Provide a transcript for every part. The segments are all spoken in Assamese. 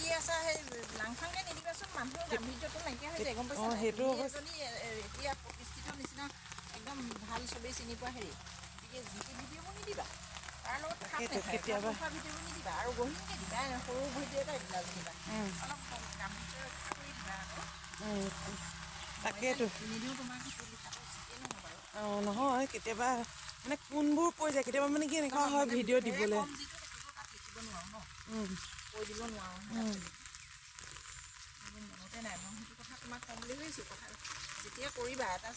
দি আছা সেই লাংখাংকে নিদিবাচোন মানুহৰ গাম্ভীৰ্যটো নাইকিয়া হৈ যায় গম পাইছা সেইটো এজনী এতিয়া প্ৰতিষ্ঠিত নিচিনা একদম ভাল চবেই চিনি পোৱা হেৰি গতিকে যি টি ভিডিঅ'বোৰ নিদিবা তাৰ লগত খাপ নাখায় কেতিয়াবা ভিডিঅ'বোৰ নিদিবা আৰু গহীনকৈ দিবা সৰু ভিডিঅ' এটা দিলা যেনিবা অলপ গাম্ভীৰ্য ৰক্ষা কৰি দিবা আকৌ তাকেইতো নিদিওঁ তোমাক লিখাটো উচিতেই নহয় বাৰু নহয় কেতিয়াবা মানে কোনবোৰ কৈ যায় কেতিয়াবা মানে কি এনেকুৱা হয় ভিডিঅ' দিবলৈ লিখিব নোৱাৰো ন কৈ দিব নোৱাৰো মনতে নাই মই সেইটো কথা তোমাক ক'ম বুলি ভাবিছোঁ কথা যেতিয়া কৰিবা এটা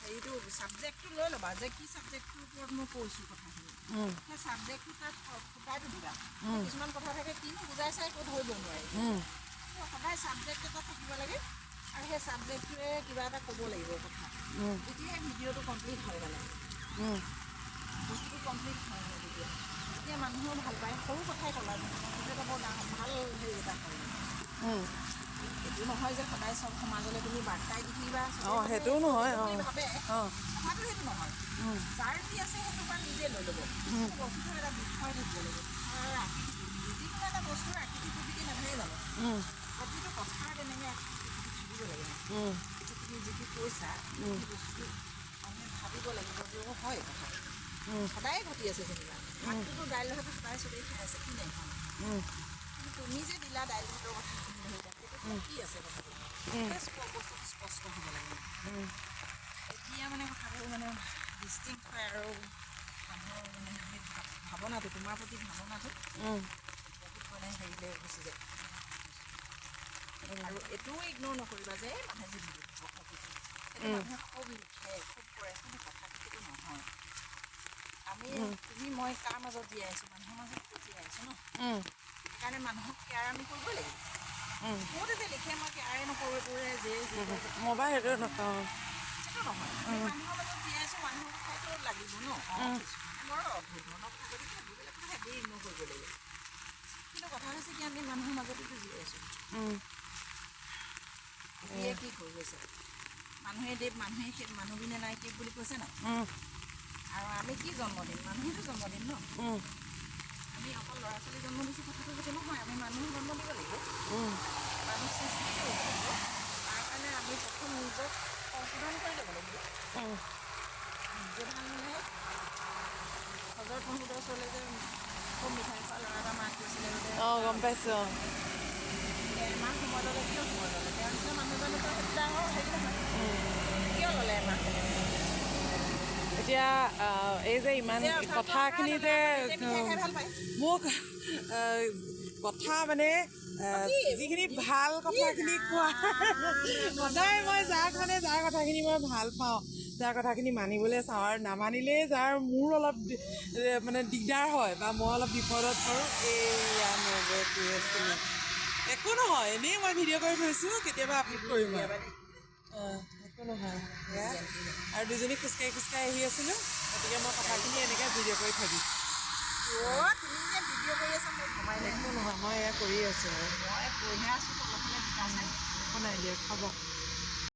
হেৰিটো ছাবজেক্টটো লৈ ল'বা যে কি ছাবজেক্টটোৰ ওপৰত মই কৈছোঁ কথাখিনি সেই ছাবজেক্টটো তাত ফুটাইটো দিবা কিছুমান কথা থাকে কিনো বুজাই চাই ক'ত ধৰিব নোৱাৰি সদায় ছাবজেক্ট এটা থাকিব লাগে আৰু সেই ছাবজেক্টটোৱে কিবা এটা ক'ব লাগিব কথা তেতিয়াহে ভিডিঅ'টো কমপ্লিট হয় মানে বস্তুটো কমপ্লিট হয় তেতিয়া মানুহেও ভাল পায় সৰু কথাই ক'লা সেইটো এটা বৰ ভাল হেৰি এটা হয় এইটো নহয় যে সদায় চব সমাজলৈ তুমি বাৰ্তাই দেখিবা সেইটোও নহয় ভাবে কথাটো সেইটো নহয় যাৰ যি আছে সেইটো পৰা নিজে লৈ ল'ব বস্তুটো এটা বিষয় থাকিব লাগিব যিকোনো এটা বস্তুৰ আকৃতি প্ৰকৃতি নাথাকে জানো প্ৰতিটো কথাৰ তেনেকৈ থাকিব লাগিব তুমি যিটো কৈছা সেই বস্তুটো মানুহে ভাবিব লাগিব যে হয় কথাটো সদায় ঘটি আছে যেনিবা ভাতটোতো দাইল ভাতটো সদায় চবেই খাই আছে কি নাই কিন্তু তুমি যে দিলা দাইল ভাতৰ কথা সেইটো কি আছে কথাটো বস্তুটো স্পষ্ট হ'ব লাগে এতিয়া মানে কথাবোৰ মানে ডিষ্টিংক্ট হয় আৰু মানুহৰ মানে সেই ভাৱনাটো তোমাৰ প্ৰতি ভাৱনাটো বহুত মানে হেৰিলৈ গুচি যায় আৰু এইটোও ইগন'ৰ নকৰিবা যে মানুহে যি সেইটো মানুহে খুব লিখে খুব কৰে কিন্তু কথাটো সেইটো নহয় আমি তুমি মই কাৰ মাজত জীয়াই আছোঁ মানুহৰ মাজতো জীয়াই আছোঁ ন সেইকাৰণে মানুহক কেয়াৰ আমি কৰিবই লাগিব বহুতে যে লিখে মই কেয়াৰে নকৰোঁ যে মোবাইল সেইটো নকওঁ সেইটো নহয় মানুহৰ মাজত জীয়াই আছোঁ মানুহৰ কথাটো লাগিব ন কিছুমানে বৰ অধৰণৰ কথা যদি সেইবিলাক কথা হেৰি ইগন'ৰ কৰিব লাগিব কিন্তু কথা হৈছে কি আমি মানুহৰ মাজতো জীয়াই আছোঁ দিয়ে কি কৰি গৈছে মানুহে দেৱ মানুহে মানুহবিনে নাই কেক বুলি কৈছে নাই আৰু আমি কি জন্ম দিম মানুহেতো জন্ম দিম ন আমি অকল ল'ৰা ছোৱালী জন্ম দিছোঁ কথাটো সেইটো নহয় আমি মানুহ জন্ম দিব লাগিব মানুহ সৃষ্টি কৰিব লাগিব তাৰ কাৰণে আমি প্ৰথম নিজক সংশোধন কৰি ল'ব লাগিব নিজে ভাল হ'লে সজৰ পঢ়োঁতৰ ওচৰলৈ যে খুব মিঠাই খোৱা ল'ৰা এটা মাক গৈছিলে গম পাইছোঁ এমাহ সময় ল'লে কিয় সময় ল'লে তেওঁৰ নিচিনা মানুহজনে তো সেইটো ডাঙৰ হেৰি নহয় কিয় ল'লে এমাহ এতিয়া এই যে ইমান কথাখিনি যে মোক কথা মানে যিখিনি ভাল কথাখিনি কোৱা সদায় মই যাক মানে যাৰ কথাখিনি মই ভাল পাওঁ যাৰ কথাখিনি মানিবলৈ চাওঁ আৰু নামানিলেই যাৰ মোৰ অলপ মানে দিগদাৰ হয় বা মই অলপ বিপদত পৰোঁ এয়া নগৈ কৈ আছিলোঁ একো নহয় এনেই মই ভিডিঅ' কৰি থৈছোঁ কেতিয়াবা আপলোড কৰিম একো নহয় আৰু দুজনী খোজকাঢ়ি আহি আছিলোঁ গতিকে মই কথাখিনি এনেকৈ ভিডিঅ' কৰি থৈ দিছোঁ তুমি যে ভিডিঅ' কৰি আছা মই ভবাই নাই একো নহয় মই এয়া কৰি আছোঁ মই পঢ়ি আছোঁ তলফালে বিকাশে একো নাই দিয়ক হ'ব